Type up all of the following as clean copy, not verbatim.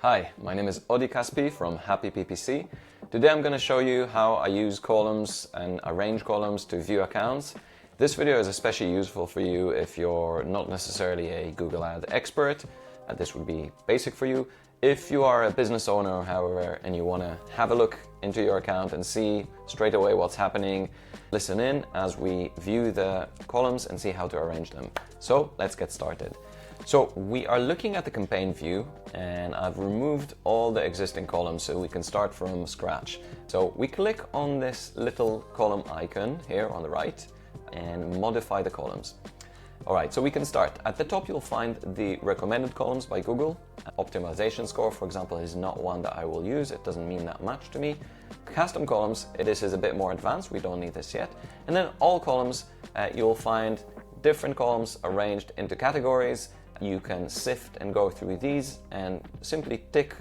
Hi, my name is Odi Kaspi from Happy PPC. Today I'm going to show you how I use columns and arrange columns to view accounts. This video is especially useful for you if you're not necessarily a Google Ad expert. This would be basic for you. If you are a business owner, however, and you want to have a look into your account and see straight away what's happening, listen in as we view the columns and see how to arrange them. So let's get started. So we are looking at the campaign view, and I've removed all the existing columns so we can start from scratch. So we click on this little column icon here on the right and modify the columns. All right, so we can start. At the top, you'll find the recommended columns by Google. Optimization score, for example, is not one that I will use. It doesn't mean that much to me. Custom columns, this is a bit more advanced. We don't need this yet. And then all columns, you'll find different columns arranged into categories. You can sift and go through these and simply tick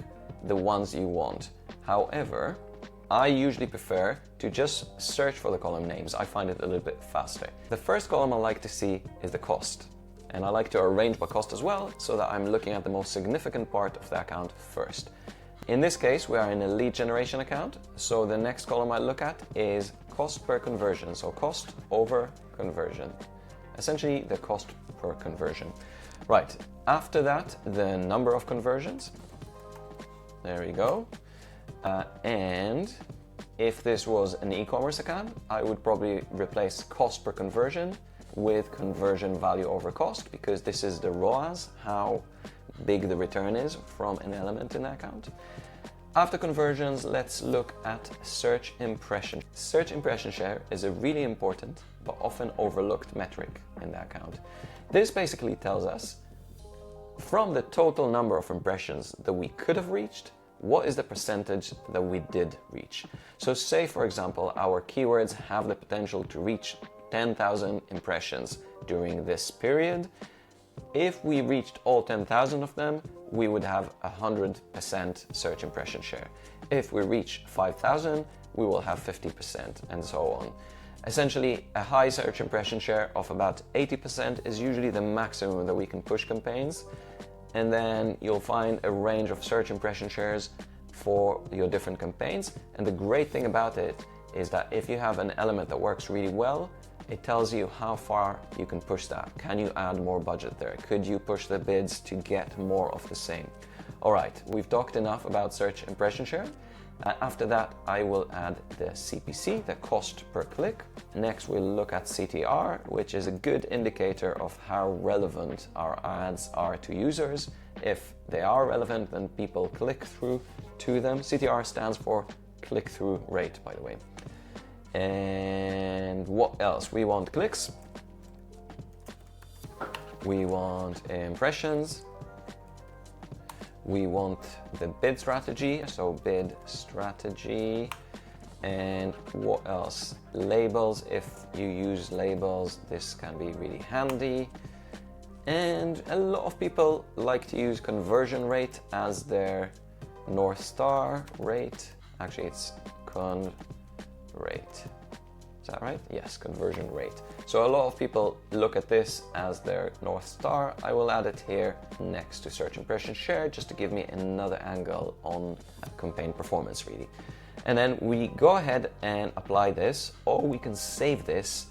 the ones you want. However, I usually prefer to just search for the column names. I find it a little bit faster. The first column I like to see is the cost. And I like to arrange by cost as well, so that I'm looking at the most significant part of the account first. In this case, we are in a lead generation account. So the next column I look at is cost per conversion. So cost over conversion. Essentially the cost per conversion. Right, after that, the number of conversions. There we go. And if this was an e-commerce account, I would probably replace cost per conversion with conversion value over cost, because this is the ROAS, how big the return is from an element in the account. After conversions, let's look at search impression. Search impression share is a really important but often overlooked metric in the account. This basically tells us from the total number of impressions that we could have reached, what is the percentage that we did reach. So say, for example, our keywords have the potential to reach 10,000 impressions during this period. If we reached all 10,000 of them, we would have 100% search impression share. If we reach 5,000, we will have 50% and so on. Essentially, a high search impression share of about 80% is usually the maximum that we can push campaigns. And then you'll find a range of search impression shares for your different campaigns. And the great thing about it is that if you have an element that works really well, it tells you how far you can push that. Can you add more budget there? Could you push the bids to get more of the same? All right, we've talked enough about search impression share. After that, I will add the CPC, the cost per click. Next, we'll look at CTR, which is a good indicator of how relevant our ads are to users. If they are relevant, then people click through to them. CTR stands for click-through rate, by the way. And what else? We want clicks. We want impressions. We want the bid strategy, so bid strategy. And what else? Labels. If you use labels, this can be really handy. And a lot of people like to use conversion rate as their North Star rate. Actually, it's con rate. Is that right? Yes, conversion rate. So a lot of people look at this as their North Star. I will add it here next to search impression share, just to give me another angle on campaign performance, really. And then we go ahead and apply this, or we can save this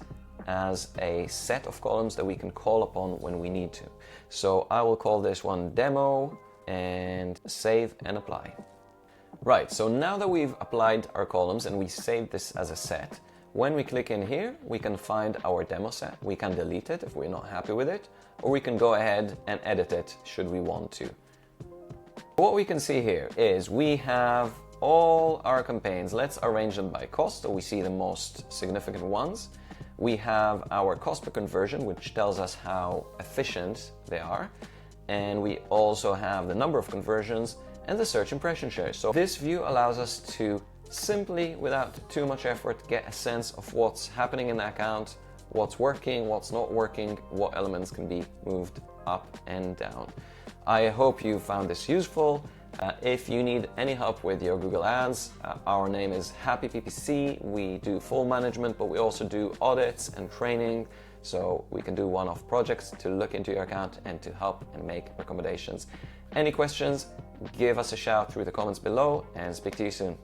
as a set of columns that we can call upon when we need to. So I will call this one demo and save and apply. Right, so now that we've applied our columns and we saved this as a set, when we click in here, we can find our demo set. We can delete it if we're not happy with it, or we can go ahead and edit it should we want to. What we can see here is we have all our campaigns. Let's arrange them by cost so we see the most significant ones. We have our cost per conversion, which tells us how efficient they are. And we also have the number of conversions and the search impression share. So this view allows us to simply, without too much effort, get a sense of what's happening in the account, what's working, what's not working, what elements can be moved up and down. I hope you found this useful. If you need any help with your Google Ads, our name is Happy PPC. We do full management, but we also do audits and training. so we can do one-off projects to look into your account and to help and make recommendations. Any questions, give us a shout through the comments below, and speak to you soon.